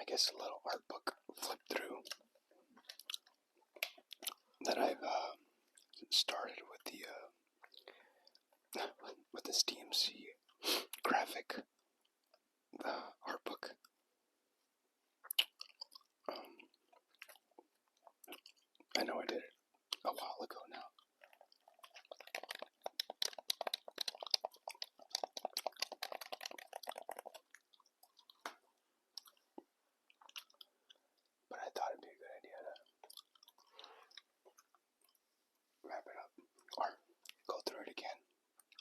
I guess, a little art book flip through that I've started with this DMC graphic art book. I know I did it a while ago now. But I thought it'd be a good idea to wrap it up, or go through it again.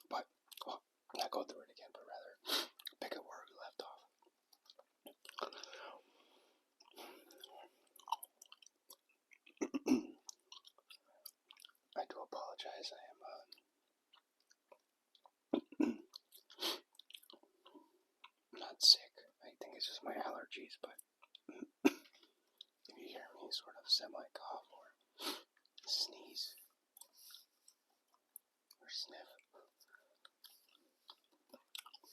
But, well, not go through it again, but rather pick up where we left off. I do apologize. I am not sick. I think it's just my allergies, but if you hear me sort of semi-cough or sneeze or sniff,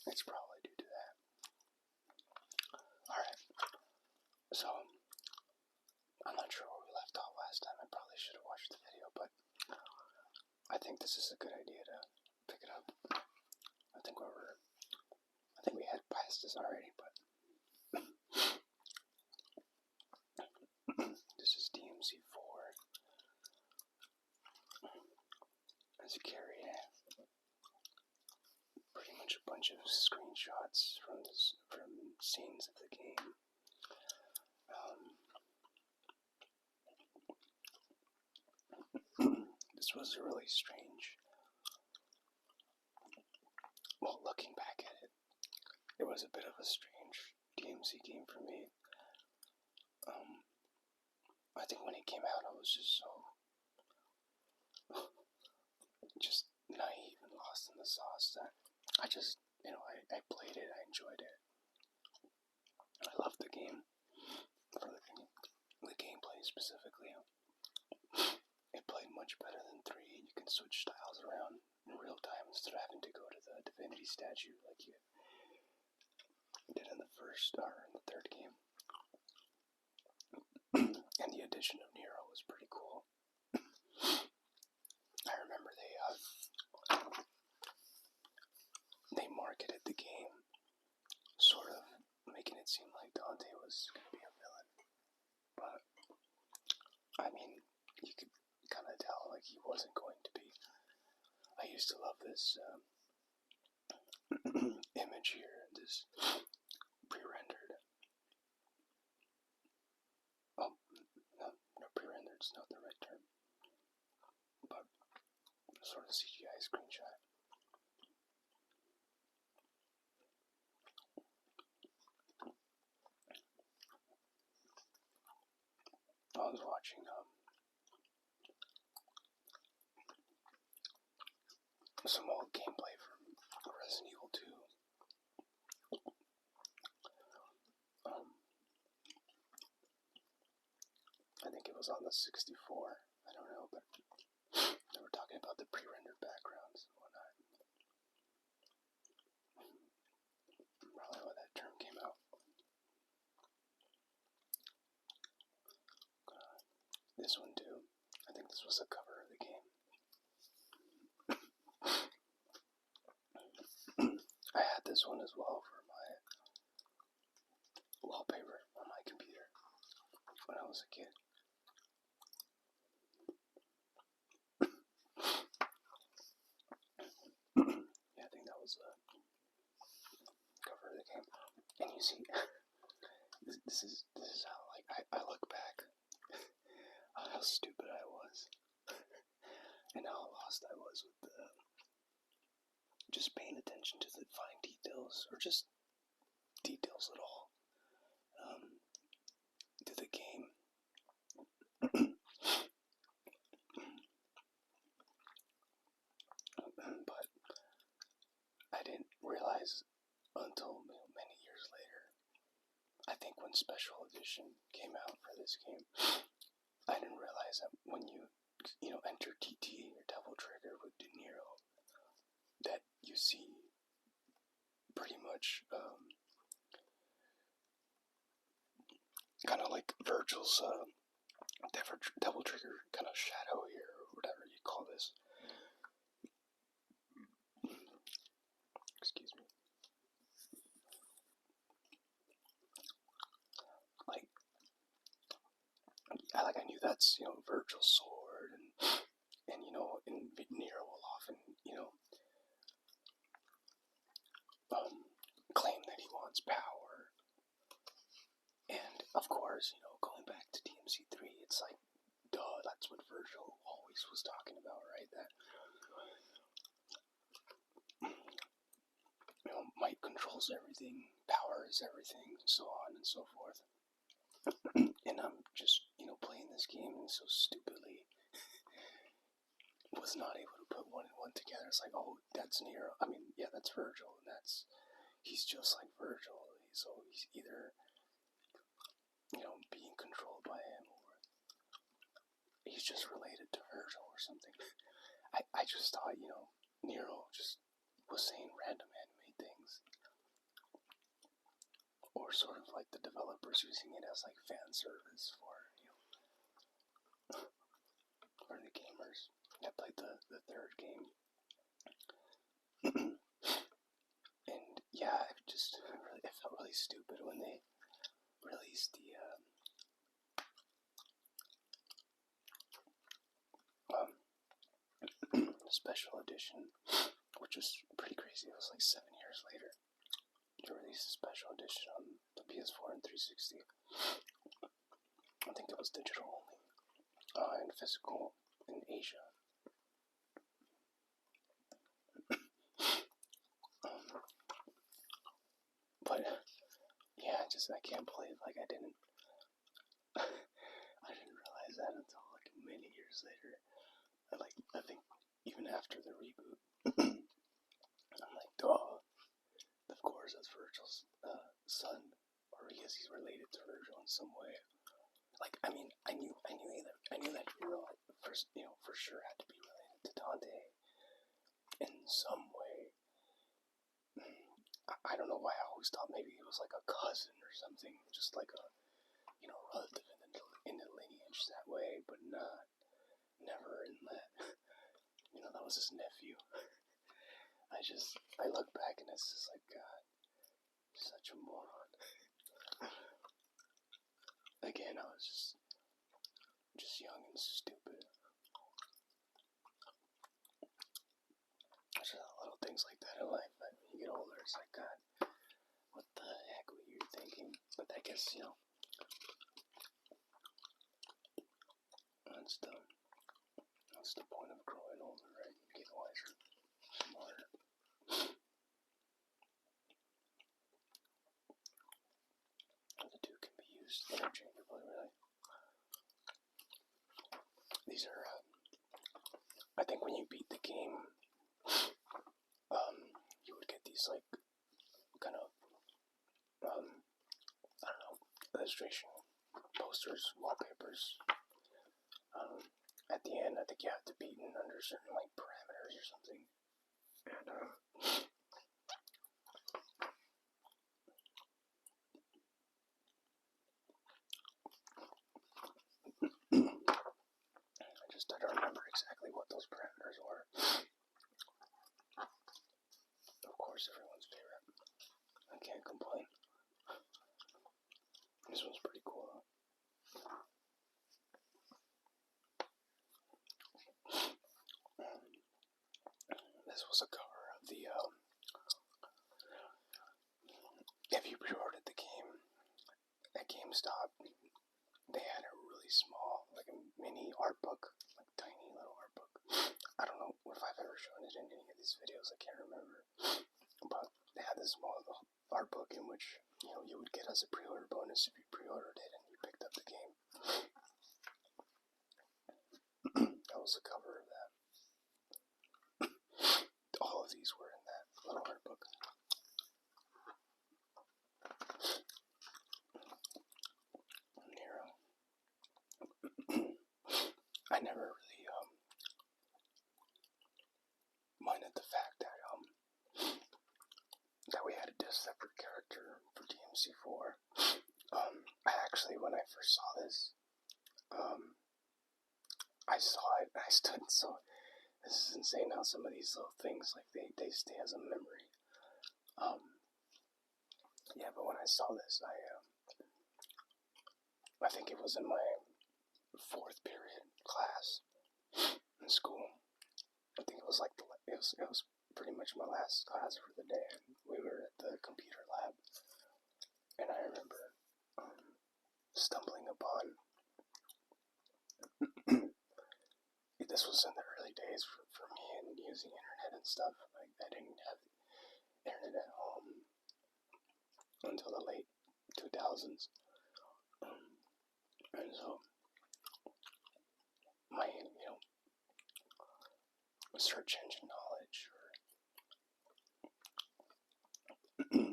it's probably due to that. Alright, so I'm not sure where we left off last time. I probably should have watched the video, but I think this is a good idea to pick it up. I think we had passed this already, but this is DMC4. As you carry pretty much a bunch of screenshots from scenes of the game. This was a really strange. Well, looking back at it, it was a bit of a strange DMC game for me. I think when it came out, I was just so naive and lost in the sauce that I just, I played it, I enjoyed it. I loved the game, for the gameplay specifically. It played much better than 3, and you can switch styles around in real time instead of having to go to the Divinity statue like you did in the first, or in the third game. And the addition of Nero was pretty cool. I remember they marketed the game sort of making it seem like Dante was going to be a villain. But, I mean, you could kind of tell like he wasn't going to be. I used to love this image here, this pre-rendered. Oh, no, pre-rendered's not the right term. But sort of CGI screenshot. I was watching some old gameplay from Resident Evil 2. I think it was on the 64. I don't know, but they were talking about the pre-rendered backgrounds and whatnot. Probably when that term came out. This one too. I think this was a cover of the game. I had this one as well for my wallpaper on my computer when I was a kid. Yeah, I think that was the cover of the game. And you see, this is how I look back. How stupid I was, and how lost I was with just paying attention to the fine details, or just details at all, to the game. But I didn't realize until many years later. I think when Special Edition came out for this game, I didn't realize that when you enter TT or Devil Trigger with De Niro, that you see pretty much Virgil's Devil Trigger kind of shadow here, or whatever you call this. Excuse me. I knew that's, Virgil's sword, and Nero will often, claim that he wants power. And, of course, going back to DMC3, it's like, duh, that's what Virgil always was talking about, right? That, might controls everything, power is everything, and so on and so forth. And I'm just, playing this game and so stupidly was not able to put one and one together. It's like, oh, that's Nero. I mean, yeah, that's Virgil, and he's just like Virgil. So he's either, being controlled by him, or he's just related to Virgil or something. I just thought, Nero just was saying random anime things. Or sort of like the developers using it as like fan service for the gamers. I played the third game. And yeah, it felt really stupid when they released the special edition, which was pretty crazy. It was like 7 years later to release a special edition on the PS4 and 360. I think it was digital only, and physical in Asia. But yeah, I can't believe I didn't realize that until like many years later. I think even after the reboot, I'm like, duh. Of course, that's Virgil's son, or he's related to Virgil in some way. Like, I mean, I knew that Nero for sure had to be related to Dante in some way. I don't know why I always thought maybe he was like a cousin or something, just like a relative in the lineage that way, but never in that. That was his nephew. I look back and it's just like, God, such a moron. Again, I was just young and stupid. Just little things like that in life. But when you get older, it's like, God, what the heck were you thinking? But I guess, that's the point of growing older, right? You get wiser, smarter. The two can be used interchangeably, really. These are, I think when you beat the game, you would get these, like, kind of, I don't know, illustration posters, wallpapers. At the end, I think you have to beat it under certain, like, parameters or something. And, I don't remember exactly what those parameters were. Of course, everyone's favorite. I can't complain. This one's pretty cool, though. This was a cover of the, if you pre-ordered the game at GameStop, they had a really small, like a mini art book, like tiny little art book. I don't know if I've ever shown it in any of these videos, I can't remember. But they had this small little art book in which, you would get as a pre-order bonus if you pre-ordered it and you picked up the game. That was the cover of that. All of these were in that little art book. Nero. I never really minded the fact that we had a separate character for DMC4. I actually, when I first saw this, I saw it and I stood and saw. This is insane how some of these little things like they stay as a memory. Yeah, but when I saw this, I think it was in my fourth period class in school. I think it was like it was pretty much my last class for the day. And we were at the computer lab, and I remember stumbling upon. This was in the early days for me and using internet and stuff. Like I didn't have internet at home until the late 2000s, and so my search engine knowledge or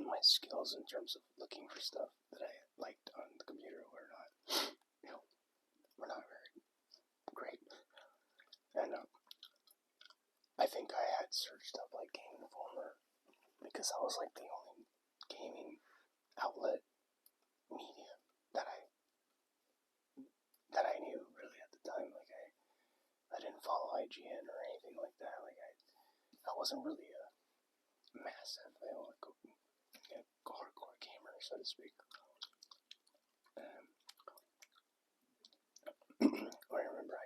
my skills in terms of looking for stuff that I liked on the computer were not very great. And I think I had searched up like Game Informer because that was like the only gaming outlet media that I knew really at the time. Like I didn't follow IGN or anything like that. Like I wasn't really a massive hardcore gamer, so to speak. I remember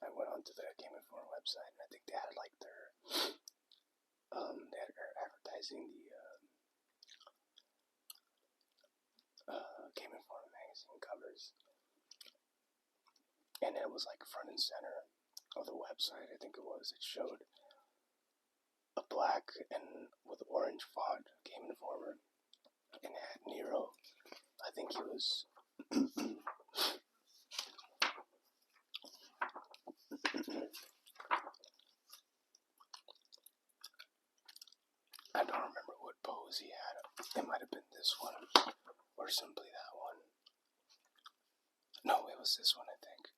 I went onto the Game Informer website, and I think they had like their advertising the Game Informer magazine covers, and it was like front and center of the website. I think it showed a black and with orange font Game Informer, and it had Nero. I think he was. I don't remember what pose he had. It might have been this one, or simply that one. No, it was this one, I think.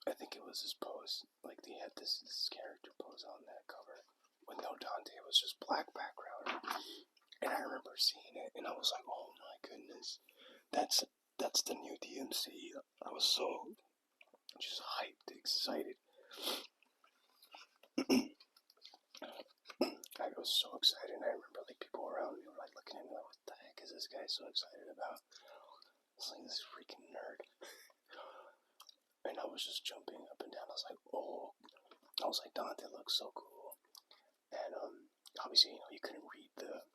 I think it was his pose. Like, he had this character pose on that cover. With no Dante, it was just black background. And I remember seeing it, and I was like, oh my goodness. That's the new DMC. I was so just hyped, excited. I was so excited, and I remember like people around me were like looking at me like, what the heck is this guy so excited about? It's like this freaking nerd. And I was just jumping up and down. I was like, oh. I was like, Dante looks so cool. And obviously, you couldn't read the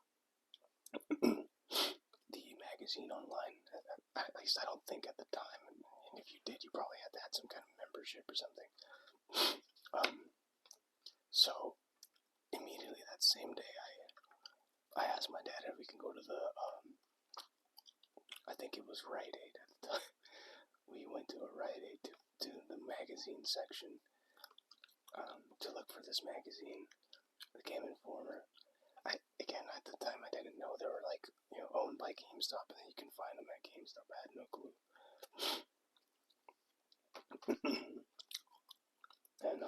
magazine online. At least I don't think at the time. And if you did, you probably had to have some kind of membership or something. So immediately that same day, I asked my dad if we can go to the I think it was Rite Aid at the time. We went to a Rite Aid to the magazine section to look for this magazine, the Game Informer. Again, at the time, I didn't know they were like owned by GameStop, and then you can find them at GameStop. I had no clue. And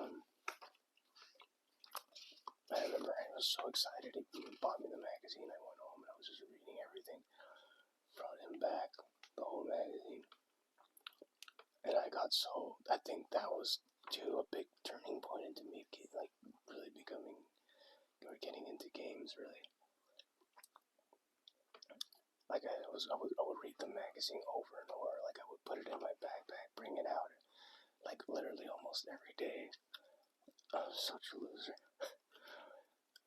I remember I was so excited. He bought me the magazine. I went home and I was just reading everything. Brought him back the whole magazine, and I think that was a big turning point into me, like really becoming or getting into games really. Like I would read the magazine over and over. Like I would put it in my backpack, bring it out, like literally almost every day. I was such a loser.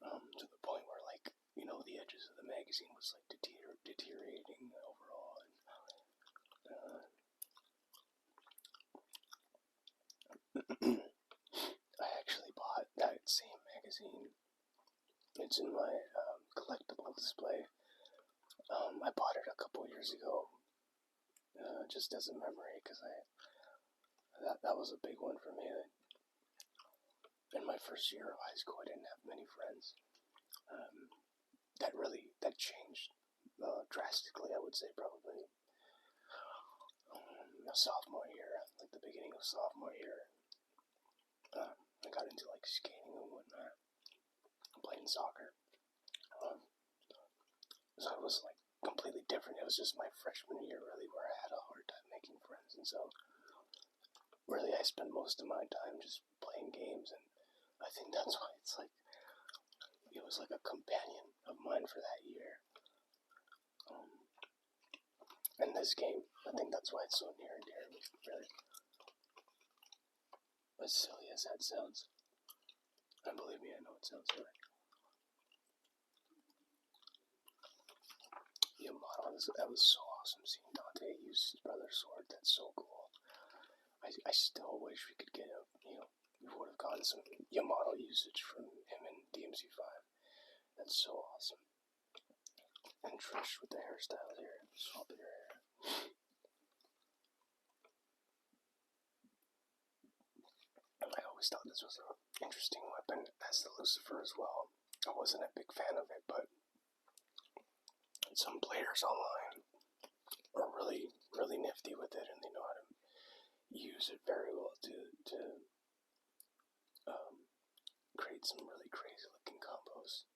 To the point where like the edges of the magazine was like deteriorating overall. And I actually bought that same magazine. It's in my collectible display. I bought it a couple years ago, just as a memory, because that was a big one for me. In my first year of high school, I didn't have many friends. That changed drastically, I would say, probably sophomore year, like the beginning of sophomore year. I got into like skating and whatnot, playing soccer. So it was like completely different. It was just my freshman year really where I had a hard time making and so really I spend most of my time just playing games, and I think that's why it's like it was like a companion of mine for that year. And this game, I think that's why it's so near and dear to me, really. As silly as that sounds. And believe me, I know it sounds silly. Yamato, that was so awesome seeing Dante use his brother's sword. That's so cool. I still wish we could get we would have gotten some Yamato usage from him in DMC5. That's so awesome. And Trish with the hairstyle here. Swap your hair. I always thought this was an interesting weapon as the Lucifer as well. I wasn't a big fan of it, but some players online are really, really nifty with it, and they know how to use it very well to create some really crazy looking combos.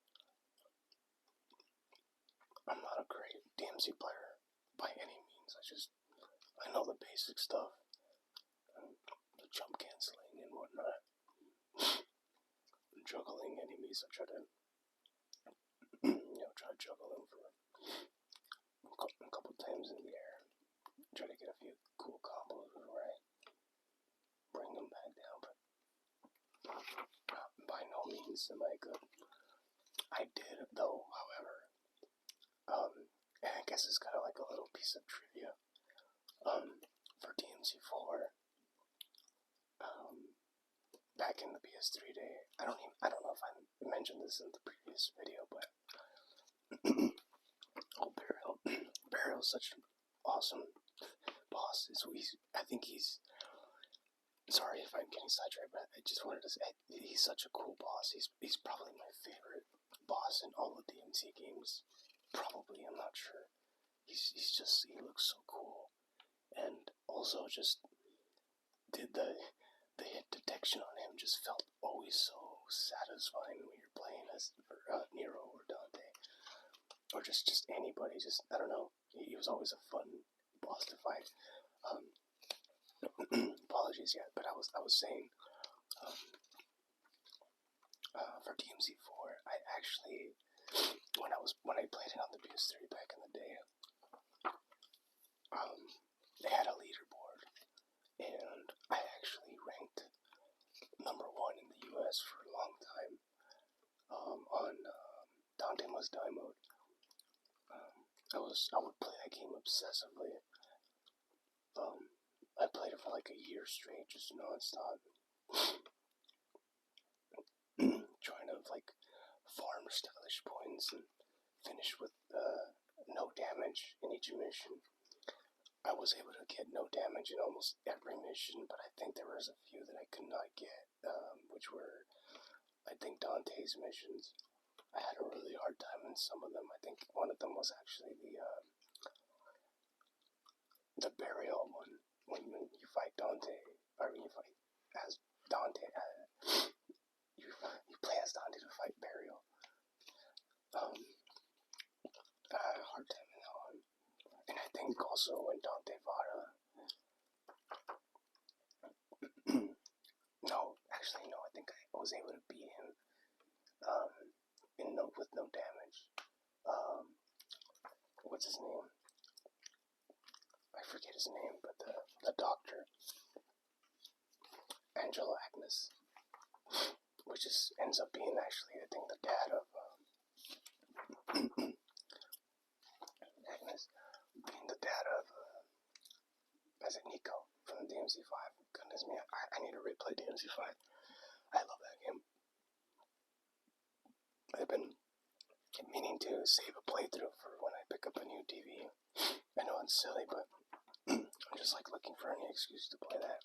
I'm not a great DMC player by any means. I know the basic stuff, the jump canceling and whatnot, juggling enemies. I try to juggle them for a couple times in the air. Try to get a few cool combos before I bring them back down, but by no means am I good. I did, though, however, and I guess it's kind of like a little piece of trivia, for DMC4, back in the PS3 day. I don't know if I mentioned this in the previous video, but Burial's such an awesome boss. I think he's, sorry if I'm getting sidetracked, but I just wanted to say, he's such a cool boss. He's probably my favorite boss in all the DMC games. Probably, I'm not sure. He looks so cool. And also just the hit detection on him just felt always so satisfying when you're playing as Nero or Dante. Or just anybody, I don't know. He was always a fun boss to fight. Apologies, yeah, but I was saying, for DMC4, I actually, when I played it on the PS3 back in the day, they had a leaderboard, and I actually ranked number 1 in the US for a long time, on Dante Must Die mode. I would play that game obsessively. I played it for like a year straight, just non-stop. Trying to farm stylish points and finish with no damage in each mission. I was able to get no damage in almost every mission, but I think there was a few that I could not get, which were, I think, Dante's missions. I had a really hard time in some of them. I think one of them was actually the burial one, when you fight Dante, or when you fight as Dante, you play as Dante to fight Burial. I had a hard time in that one. And I think also when Dante fought, no, I think I was able to beat him, with no damage. What's his name? I forget his name, but the doctor, Angelo Agnes, which ends up being actually, I think, the dad of Agnes, being the dad of is it Nico from DMC5? Goodness me, I need to replay DMC5. I love that game. I've been meaning to save a playthrough for when I pick up a new TV. I know it's silly, but I'm just looking for any excuse to play that.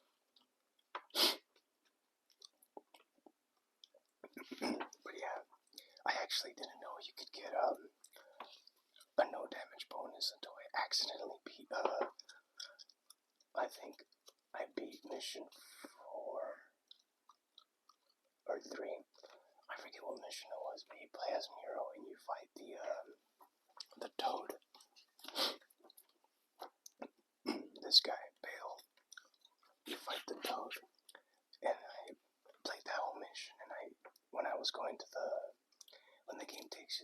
But yeah, I actually didn't know you could get a no damage bonus until I accidentally beat I think I beat mission 4 or 3. I forget what mission it was, but you play as Nero and you fight the Toad. This guy, Bale,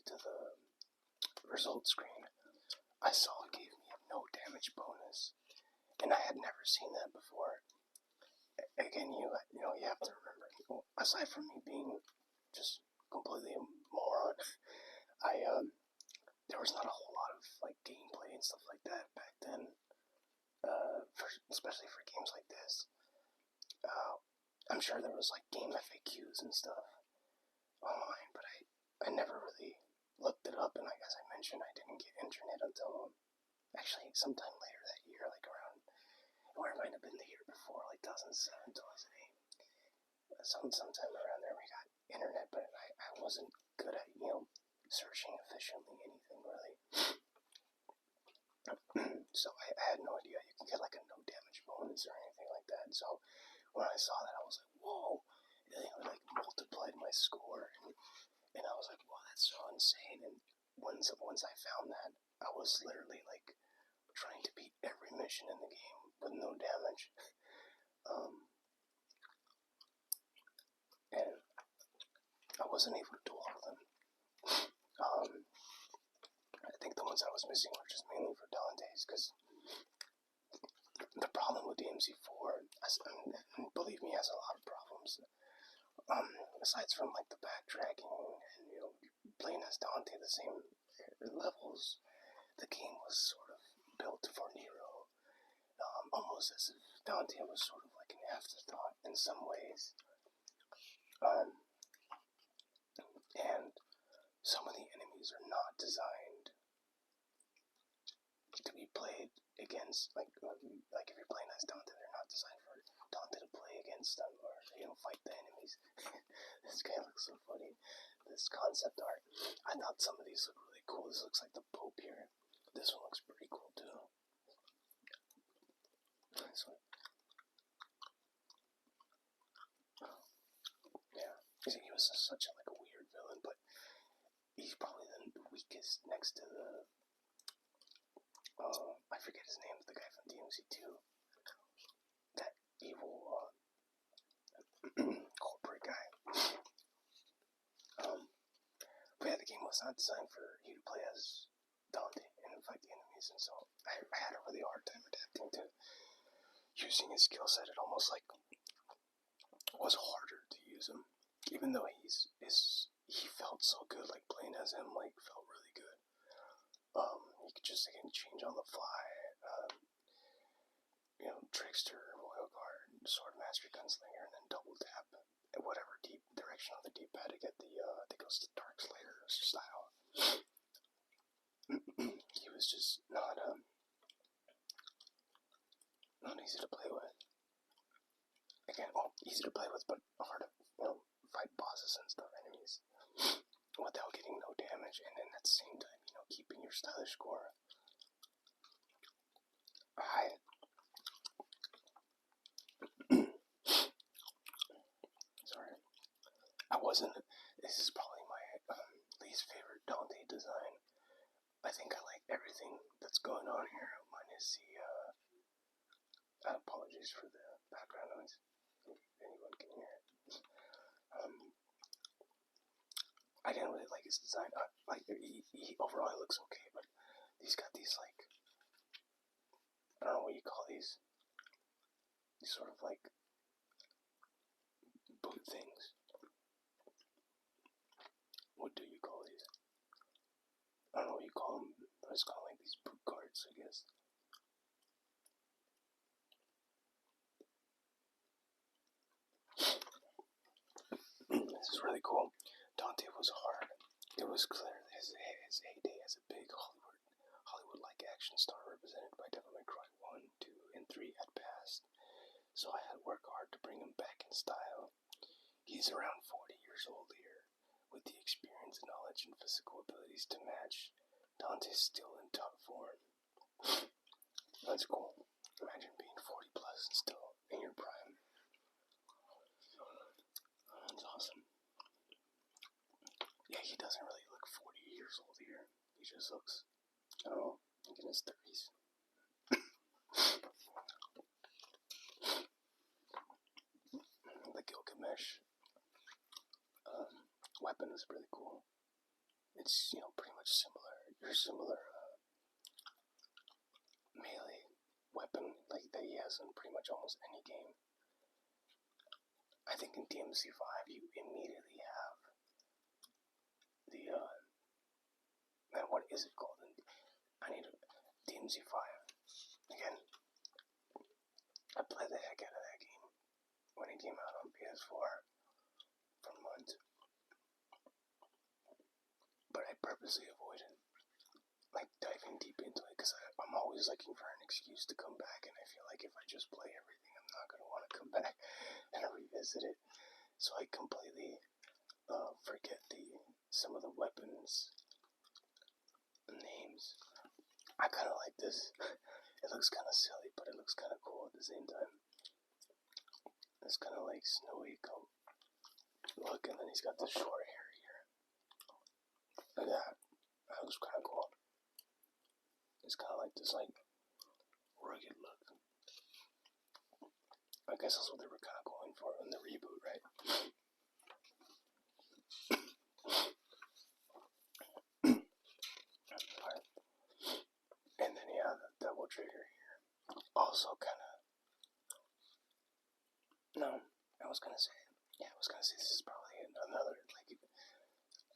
to the results screen, I saw it gave me a no damage bonus, and I had never seen that before. Again, you have to remember, aside from me being just completely a moron, there was not a whole lot of like gameplay and stuff like that back then, especially for games like this. I'm sure there was like game FAQs and stuff online, but I never really looked it up, and like as I mentioned, I didn't get internet until actually sometime later that year, like around, or it might have been the year before, like 2007, 2008. Sometime around there we got internet, but I wasn't good at, searching efficiently anything really. So I had no idea you can get like a no damage bonus or anything like that. So when I saw that, I was like, whoa, it like multiplied my score, and I was like, wow, that's so insane. And once I found that, I was literally like trying to beat every mission in the game with no damage. And I wasn't able to do all of them. I think the ones I was missing were just mainly for Dante's, because the problem with DMC4, and believe me, has a lot of problems. Aside from like the backtracking and playing as Dante the same levels, the game was sort of built for Nero, almost as if Dante was sort of like an afterthought in some ways. And some of the enemies are not designed to be played against, like if you're playing as Dante, they're not designed for Dante to play against them or fight the enemies. This guy looks so funny. This concept art, I thought some of these look really cool. This looks like the Pope here. This one looks pretty cool too. This one. Yeah, he was such a weird villain, but he's probably the weakest next to the I forget his name, the guy from DMC2. That evil corporate guy. But yeah, the game was not designed for you to play as Dante and fight the enemies, and so I had a really hard time adapting to using his skill set. It almost was harder to use him, even though he felt so good. Like playing as him, felt really good. You could just change on the fly. Trickster, Royal Guard, Sword Master, Gunslinger, and then double tap in whatever deep direction on the D-pad to get the I think it was the Dark Slayer style. He was just not easy to play with. Again, easy to play with, but hard to fight bosses and stuff, enemies, without getting no damage, and then at the same time, keeping your stylish score high. Sorry, this is probably my least favorite Dante design. I think I like everything that's going on here, minus the apologies for the background noise, if anyone can hear it. I didn't really like his design. He overall he looks okay, but he's got these I don't know what you call these sort of boot things. What do you call these? I don't know what you call them, but it's called these boot cards, I guess. This is really cool. Dante was hard. It was clear his heyday as a big Hollywood-like action star represented by Devil May Cry 1, 2, and 3 had passed, so I had to work hard to bring him back in style. He's around 40 years old here, with the experience, knowledge, and physical abilities to match. Dante's still in top form. That's cool. Imagine being 40 plus and still in your prime. That's awesome. Yeah, he doesn't really look 40 years old here. He just looks, I don't know, like in his 30s. The Gilgamesh weapon is really cool. it's, pretty much similar. Your similar melee weapon like that he has in pretty much almost any game. I think in DMC5 you immediately have the man, what is it called? I need a DMC5 again. I played the heck out of that game when it came out on PS4 for months, but I purposely avoided like diving deep into it because I'm always looking for an excuse to come back, and I feel like if I just play everything, I'm not gonna want to come back and revisit it. So I completely forget some of the weapons names. I kind of like this. It looks kind of silly, but it looks kind of cool at the same time. It's kind of like snowy coat look, and then he's got the short hair here. Look at that. That looks kind of cool. It's kind of like this, like, rugged look. I guess that's what they were kind of going for in the reboot, right? And then, yeah, the Devil Trigger here. Also kind of... No, I was gonna say this is probably another, like,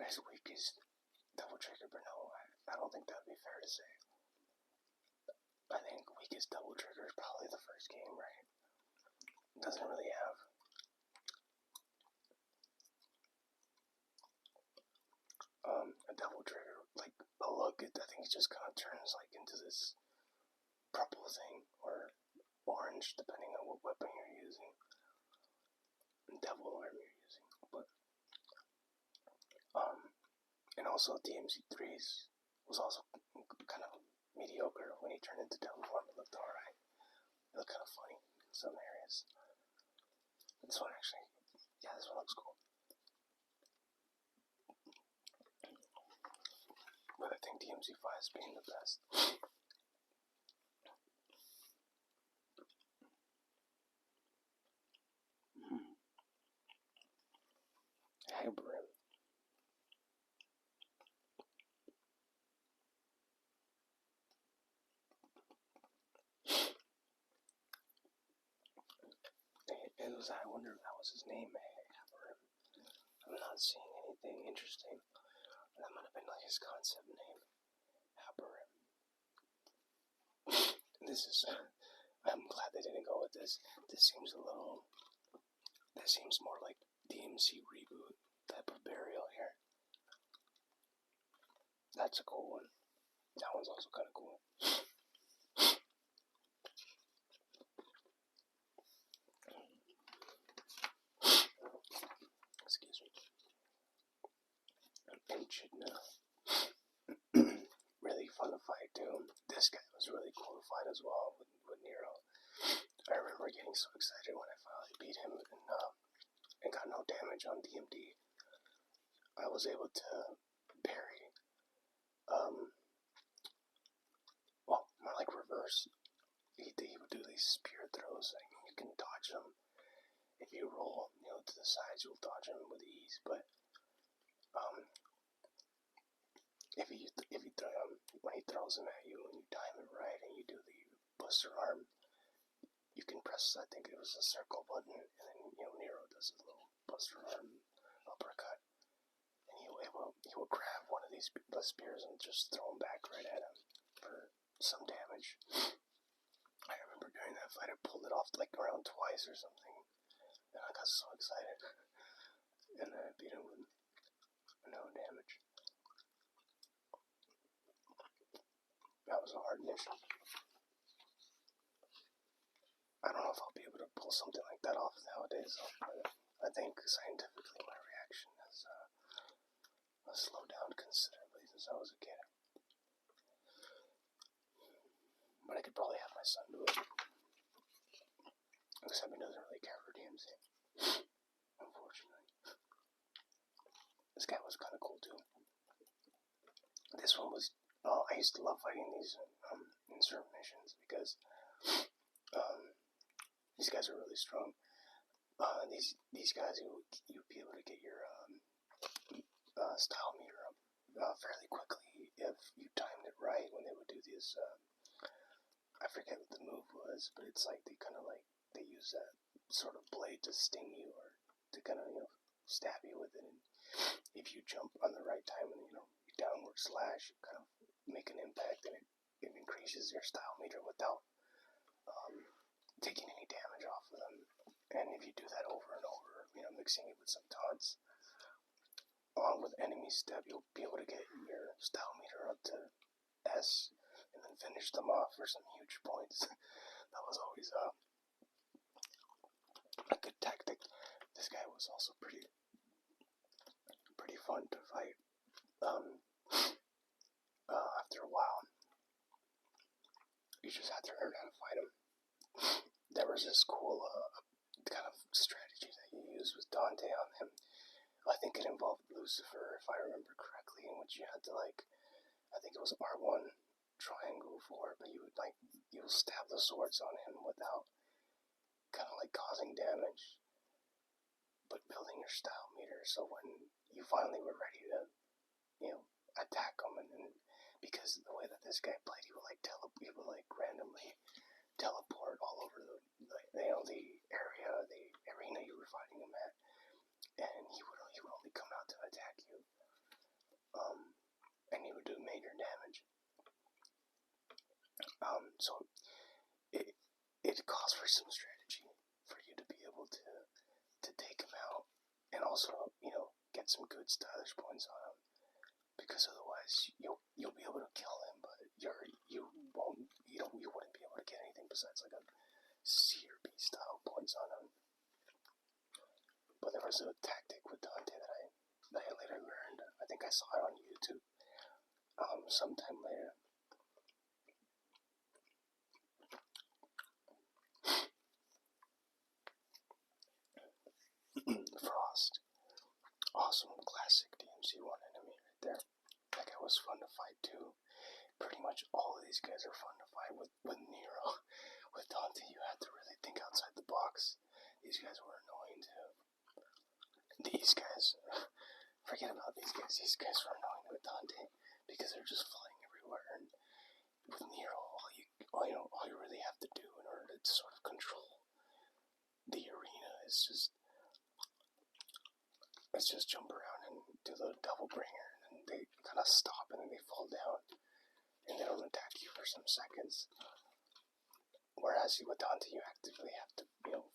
as weak as Devil Trigger, but no, I don't think that would be fair to say. I think weakest Devil Trigger is probably the first game, right? It doesn't really have a Devil Trigger, like, a look. I think it just kind of turns, like, into this purple thing, or orange, depending on what weapon you're using. Devil arm you're using, but and also DMC3's was also kind of mediocre when he turned into Devil form. It looked alright. It looked kind of funny in some areas. This one actually, yeah, this one looks cool. But I think DMC5 is being the best. Hybrim. I wonder if that was his name, Hybrim. I'm not seeing anything interesting. That might have been like his concept name. Hybrim. This is... I'm glad they didn't go with this. This seems more like DMC reboot type of burial here. That's a cool one. That one's also kind of cool. Excuse me. Echidna. Really fun to fight too. This guy was really cool to fight as well with Nero. I remember getting so excited when I finally beat him and got no damage on DMD. I was able to parry, well, more like reverse. He would do these spear throws, and you can dodge them. If you roll, to the sides, you'll dodge them with ease, but, when he throws them at you, and you time it right, and you do the Buster Arm, you can press, I think it was the circle button, and then, Nero does his little Buster Arm uppercut, and he will grab one of these spears and just throw them back right at him for some damage. I remember during that fight, I pulled it off like around twice or something, and I got so excited, and I beat him with no damage. That was a hard mission. I don't know if I'll be able to pull something like that off nowadays, but I think scientifically my reaction has slowed down considerably since I was a kid. But I could probably have my son do it. Except he doesn't really care for DMC. Unfortunately. This guy was kind of cool too. This one was... I used to love fighting these in certain missions because these guys are really strong. These guys, you'll be able to get your style meter up fairly quickly if you timed it right when they would do these. I forget what the move was, but it's like they kind of like they use that sort of blade to sting you or to kind of stab you with it. And if you jump on the right time and you downward slash, you kind of make an impact and it increases your style meter without taking any damage off of them. And if you do that over and over, mixing it with some taunts, along with enemy step, you'll be able to get your style meter up to S, and then finish them off for some huge points. That was always a good tactic. This guy was also pretty fun to fight. After a while, you just had to learn how to fight him. There was this cool kind of strategy that you used with Dante on him. I think it involved Lucifer, if I remember correctly, in which you had to I think it was R1 triangle for it, but you would stab the swords on him without kind of causing damage, but building your style meter. So when you finally were ready to, attack him, and because of the way that this guy played, he would randomly teleport all over the area, the arena you were fighting him at, and he would only come out to attack you, and he would do major damage. So it calls for some strategy for you to be able to take him out, and also get some good stylish points on him, because otherwise you'll be able to kill him, but you wouldn't be able to get anything besides a C or B style points on him. But there was a tactic with Dante that I later learned. I think I saw it on YouTube sometime later. Frost. Awesome classic DMC1 enemy right there. That guy was fun to fight too. Pretty much all of these guys are fun to fight with Nero. With Dante, you had to really think outside the box. These guys were annoying too. These guys, forget about these guys. These guys were annoying with Dante because they're just flying everywhere. And with Nero, all you really have to do in order to sort of control the arena is just jump around and do the double bringer, and then they kind of stop and then they fall down and they don't attack you for some seconds. Whereas with Dante, you actively have to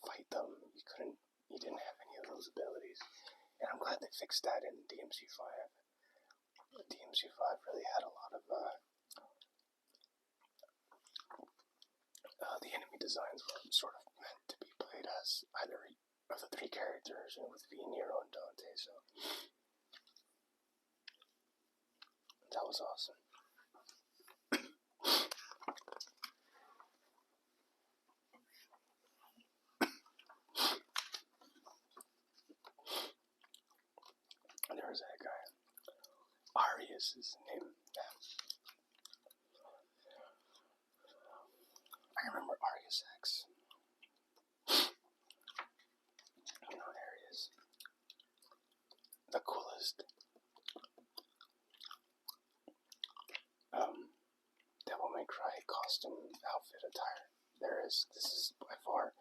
fight them. You didn't have any of those abilities, and I'm glad they fixed that in DMC5. DMC5 really had a lot of the enemy designs were sort of meant to be played as either of the three characters, with V, Nero, and Dante, so that was awesome. And there was that guy. Arius is his name. Yeah. I remember Arius X. There he is. The coolest Devil May Cry costume outfit attire there is. This is by far,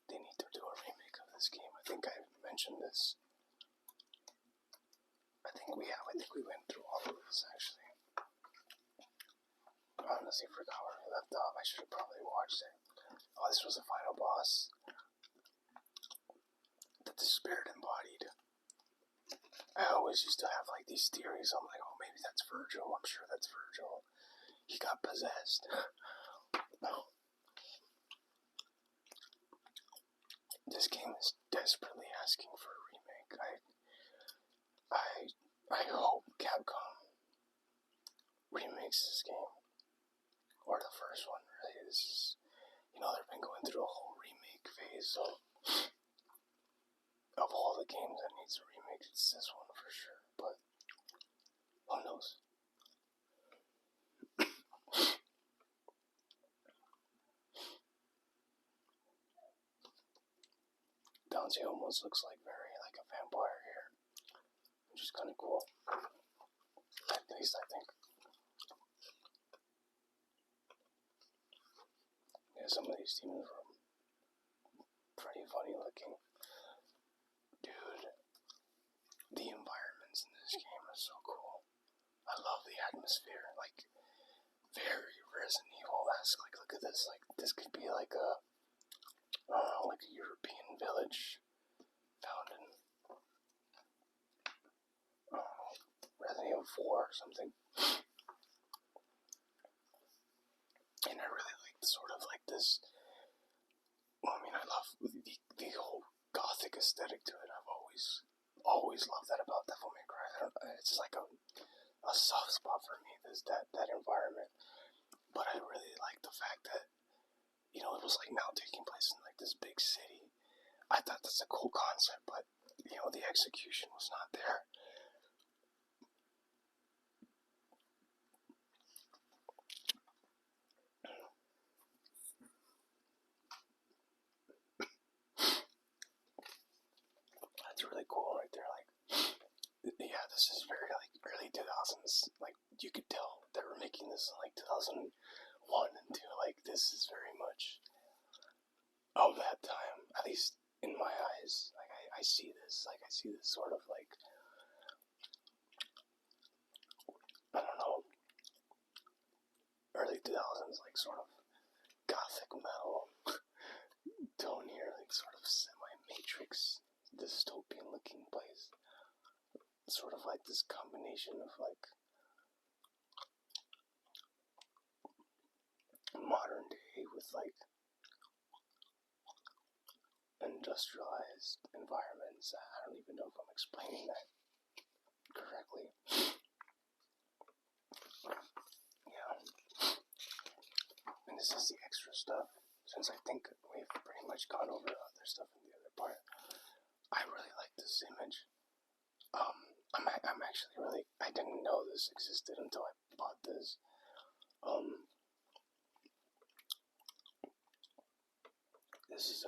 they need to do a remake of this game. I think I mentioned this. I think we went through all of this actually. I honestly forgot where we left off. I should have probably watched it. Oh, this was the final boss that the spirit embodied. I always used to have these theories. I'm like, oh, maybe that's Virgil. I'm sure that's Virgil. He got possessed. No. This game is desperately asking for a remake. I hope Capcom remakes this game. Or the first one, really. This is, they've been going through a whole remake phase, so of all the games that needs a remake, it's this one for sure, but who knows? Dante almost looks very like a vampire here, which is kind of cool. I least I think. Yeah, some of these demons were pretty funny looking. Dude, the environments in this game are so cool. I love the atmosphere, like, very Resident Evil-esque. Like, look at this, like, this could be like a European village found in, Resident Evil 4 or something. And I really like sort of like this, well, I mean, I love the whole gothic aesthetic to it. I've always loved that about Devil May Cry. It's like a soft spot for me, that environment. But I really like the fact that, it was like now taking place in like this big city. I thought that's a cool concept, but, the execution was not there. That's really cool right there. Like, yeah, this is very like early 2000s. Like, you could tell they were making this in like 2001 and 2. Like, this is very much of that time, at least in my eyes. Like, I see this. Like, I see this sort of like, I don't know, early 2000s, like sort of gothic metal tone here, like sort of semi-Matrix dystopian looking place. Sort of like this combination of like modern day with like industrialized environments. I don't even know if I'm explaining that correctly. Yeah. And this is the extra stuff, since I think we've pretty much gone over other stuff in the other part. I really like this image. I'm actually really, I didn't know this existed until I bought this. This is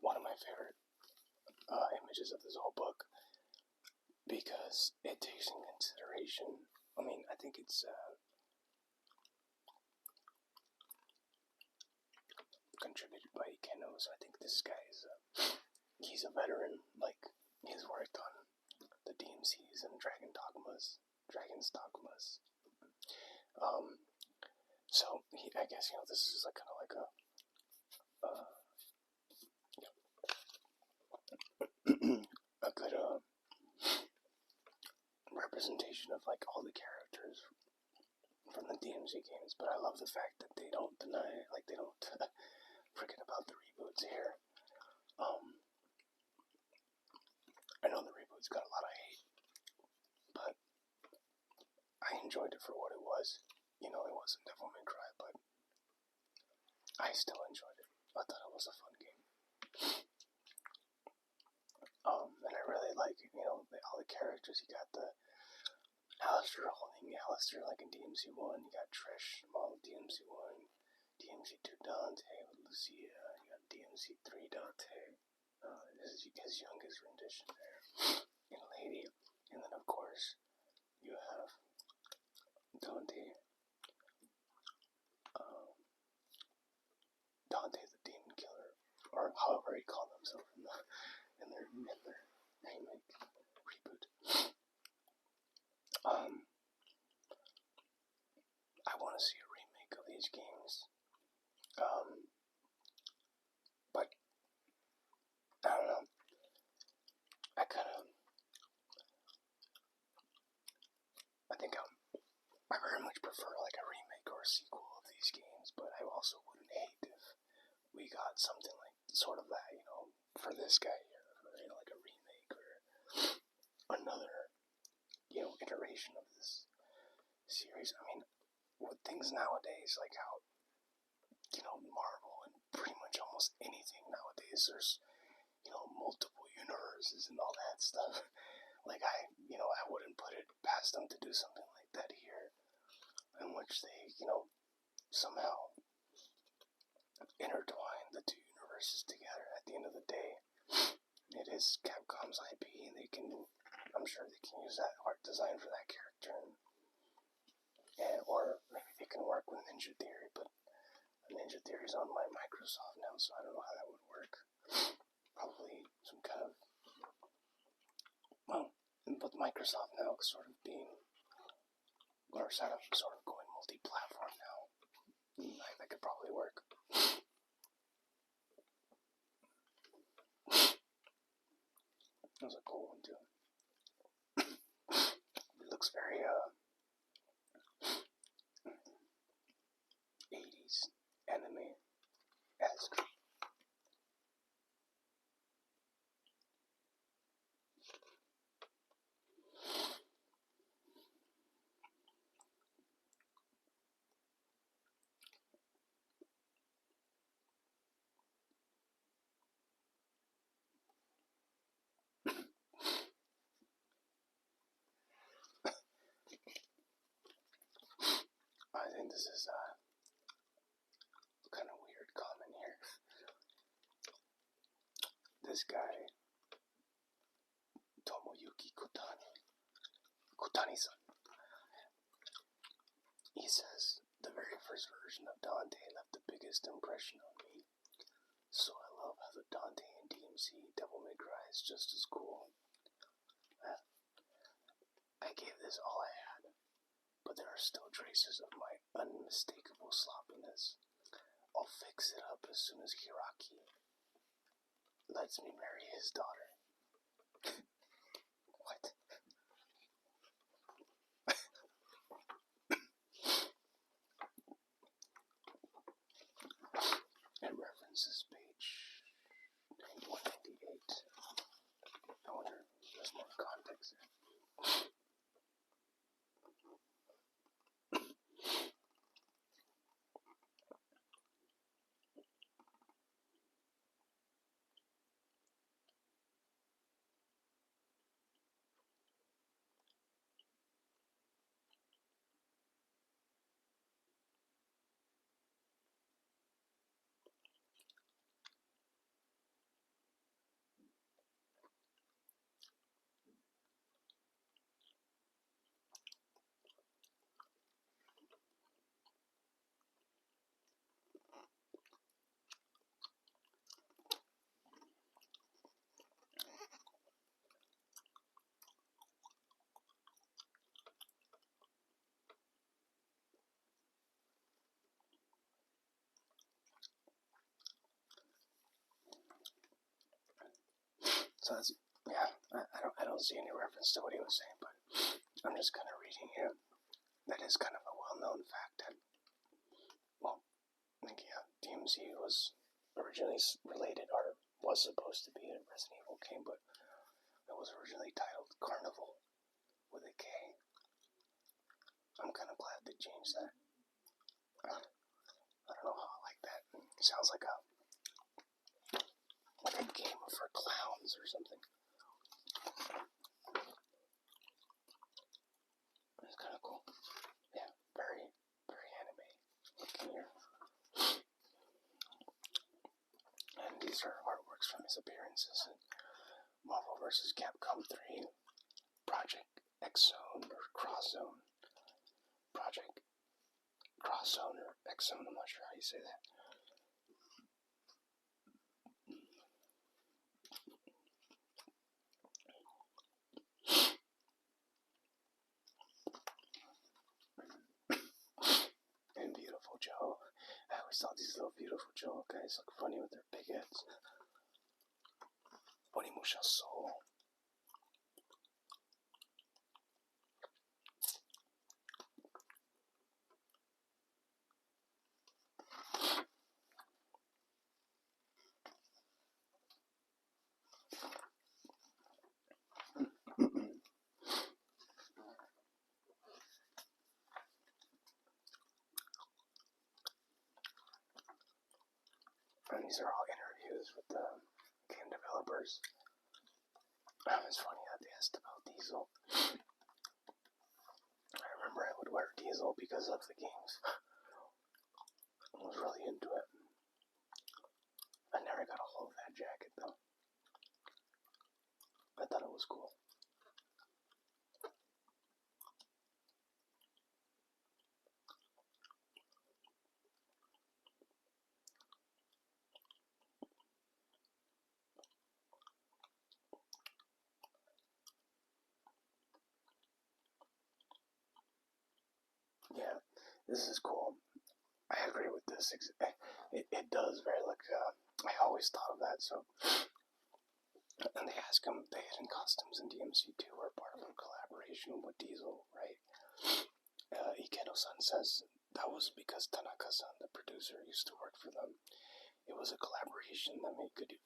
one of my favorite images of this whole book, because it takes in consideration, I mean, I think it's contributed by Ikeno, so I think this guy is he's a veteran. Like, he's worked on the DMCs and Dragon's Dogmas. So I guess, this is like kind of like a good representation of like all the characters from the DMC games. But I love the fact that they don't deny, like they don't forget about the reboots here. I know the reboots got a lot of hate, but I enjoyed it for what it was. It wasn't Devil May Cry, but I still enjoyed it. I thought it was a fun game. And I really like, all the characters. You got the Alistair holding Alistair like in DMC 1. You got Trish from all DMC 1. DMC 2 Dante with Lucia. You got DMC 3 Dante. This is his youngest rendition there. And Lady. And then, of course, you have Dante. Dante the Demon Killer, or however he called himself in their remake, reboot. I want to see a remake of these games, but I don't know. I think I very much prefer like a remake or a sequel of these games, but I also wouldn't hate if we got something like sort of that, for this guy here, like a remake or another, iteration of this series. I mean, with things nowadays, like how, Marvel and pretty much almost anything nowadays, there's, multiple universes and all that stuff. Like, I wouldn't put it past them to do something like that here, in which they, somehow intertwine the two universes together. At the end of the day, it is Capcom's IP, and I'm sure they can use that art design for that character and or maybe they can work with Ninja Theory, but Ninja Theory is on my Microsoft now, so I don't know how that would work. Probably some kind of, well, but Microsoft now sort of being, or sort of going multi-platform now. That could probably work. That was a cool one too. It looks very 80s anime-esque. I think this is kind of weird comment here. This guy, Tomoyuki Kutani-san, he says, the very first version of Dante left the biggest impression on me. So I love how the Dante and DMC Devil May Cry is just as cool. I gave this all I had, but there are still traces of my unmistakable sloppiness. I'll fix it up as soon as Hiraki lets me marry his daughter. What? It references page 198. I wonder if there's more context there. So that's, yeah, I don't see any reference to what he was saying, but I'm just kind of reading here. That is kind of a well-known fact that, well, like, yeah, DMZ was originally related, or was supposed to be a Resident Evil game, but it was originally titled Carnival with a K. I'm kind of glad they changed that. I don't know how I like that. It sounds like a game for clowns or something. It's kind of cool. Yeah, very, very anime looking here. And these are artworks from his appearances in Marvel vs. Capcom 3, Project X Zone or Cross Zone. Project Cross Zone or X Zone, I'm not sure how you say that. And Beautiful Joe. I always thought these little Beautiful Joe guys look funny with their big heads. Onimusha Soul. And these are all interviews with the game developers. It's funny that they asked about Diesel. I remember I would wear Diesel because of the games. I was really into it. I never got a hold of that jacket though. I thought it was cool. This is cool. I agree with this. It does very like, I always thought of that, so. And they ask him if the hidden costumes in DMC2 were part of a collaboration with Diesel, right? Ikeno-san says that was because Tanaka-san, the producer, used to work for them. It was a collaboration that made good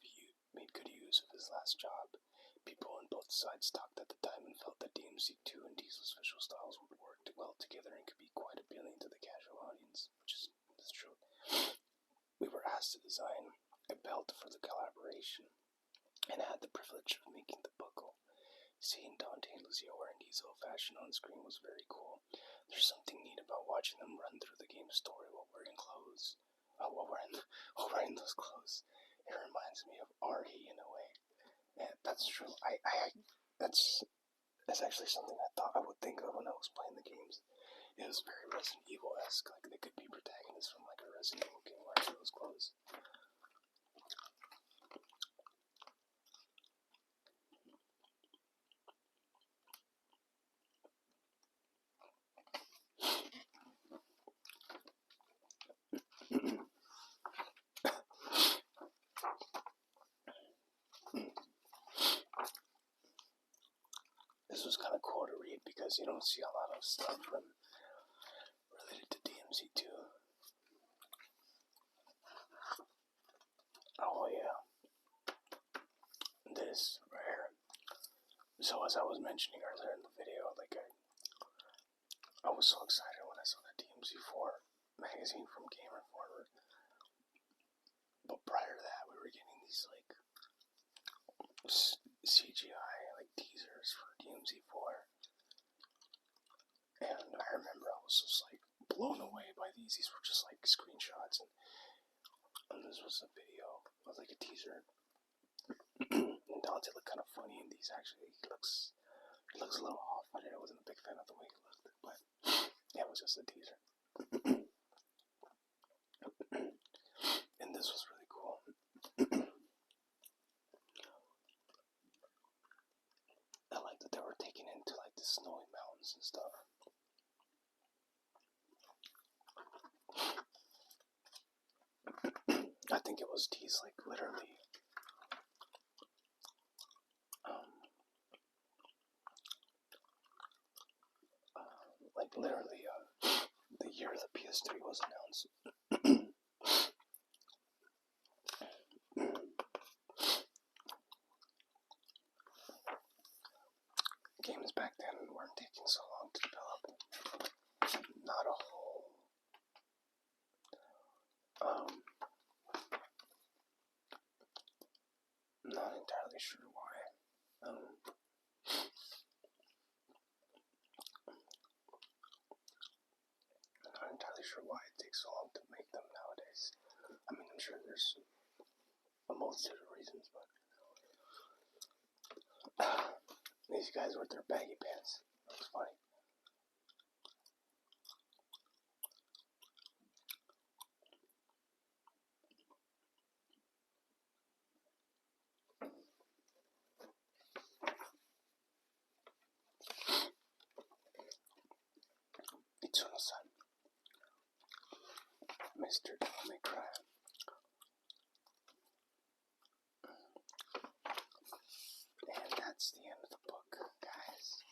use of his last job. People on both sides talked at the time and felt that DMC2 and Diesel's visual styles would work well together and could be quite appealing to the casual audience, which is true. We were asked to design a belt for the collaboration, and had the privilege of making the buckle. Seeing Dante and Lucio wearing Diesel fashion on screen was very cool. There's something neat about watching them run through the game's story while wearing clothes. While wearing those clothes. It reminds me of Artie in a way. And that's true. That's actually something I thought I would think of when I was playing the games. It was very Resident Evil-esque. Like, they could be protagonists from like a Resident Evil game wearing those clothes. This was kind of cool to read because you don't see a lot of stuff related to DMC2. Oh yeah, this right here. So as I was mentioning earlier in the video, like I was so excited when I saw the DMC4 magazine from Game Informer. But prior to that, we were getting these like CGI like teasers for DMC4, and I remember I was just like blown away by these. These were just like screenshots, and this was a video of like a teaser. And Dante looked kind of funny in these. Actually, he looks a little off. I wasn't a big fan of the way he looked, but yeah, it was just a teaser. And this was really cool. I like that they were taken into like the snowy mountains and stuff. I think it was teased like literally the year the PS3 was announced. Games back then weren't taking so long to develop. Not a whole. Not entirely sure why. Not entirely sure why it takes so long to make them nowadays. I mean, I'm sure there's a multitude of reasons, but these guys with their baggy pants. That's funny. Itsuno-san. Mr. Devil May Cry. And that's the end of the book, guys.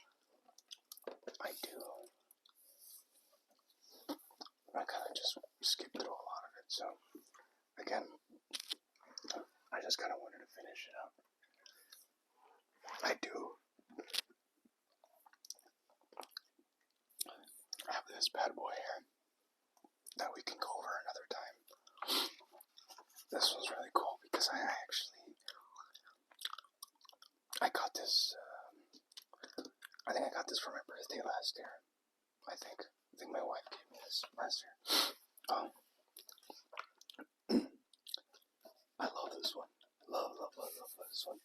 I kind of just skipped through a lot of it, so again, I just kind of wanted to finish it up. I do have this bad boy here that we can go over another time. This was really cool because I got this, I think I got this for my birthday last year. I think my wife gave me this last year. I love this one. Love this one.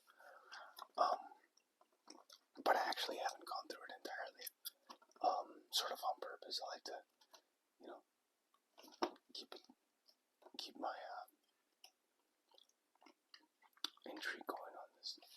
But I actually haven't gone through it entirely. Sort of on purpose. I like to, keep my intrigue going on this thing.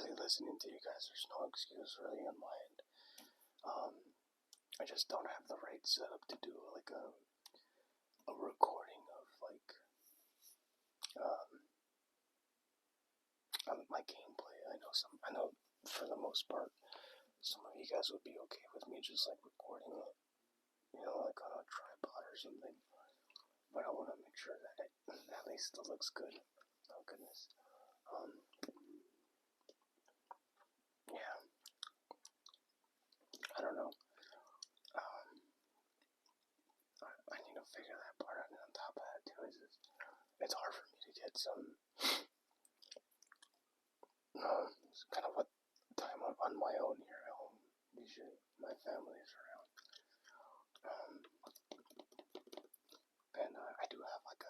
actually listening to you guys. There's no excuse really on my end. I just don't have the right setup to do like a recording of like my gameplay. I know for the most part, some of you guys would be okay with me just like recording it, like on a tripod or something. But I want to make sure that it at least it looks good. Oh goodness. Yeah. I don't know. I need to figure that part out. And on top of that too, it's hard for me to get some kind of a time on my own here at home. Usually my family is around. And I do have like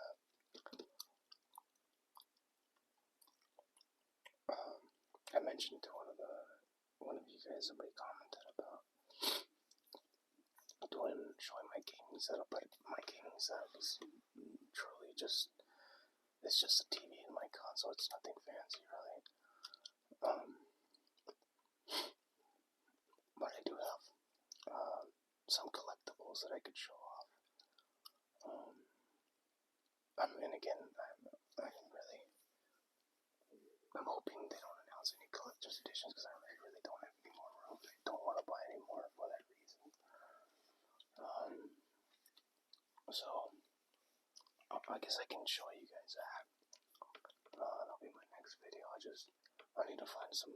I mentioned to one of you guys, somebody commented about showing my gaming setup, but my gaming setup is truly it's just a TV and my console. It's nothing fancy really. But I do have some collectibles that I could show off. And again, I'm hoping they don't announce any collector's editions because I really don't have any more room. I don't want to buy any more for that reason. So I guess I can show you guys that. That'll be my next video. I need to find some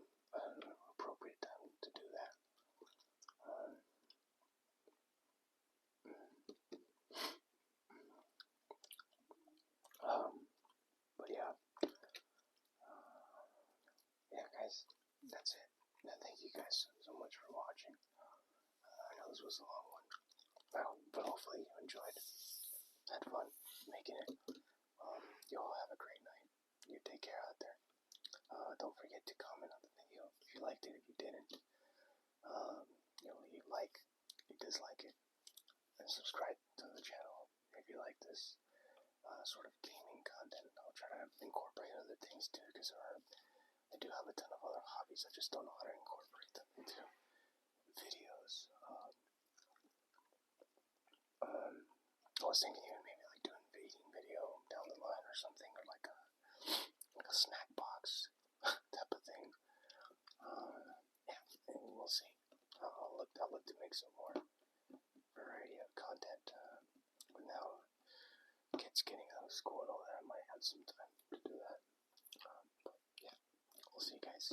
appropriate time to do that. But yeah. Yeah, guys, that's it. Thank you guys so much for watching. I know this was a long one, but hopefully you enjoyed. Had fun making it. You all have a great night. You take care out there. Don't forget to comment on the video if you liked it, if you didn't. You like, you dislike it, and subscribe to the channel if you like this sort of gaming content. I'll try to incorporate other things too, because I do have a ton of other hobbies. I just don't know how to incorporate them into videos. I was thinking even maybe like doing an eating video down the line or something, or like a snack box type of thing. Yeah, we'll see. I'll look to make some more variety of content. But now, kids getting out of school and all that, I might have some time to do that. But yeah, we'll see you guys.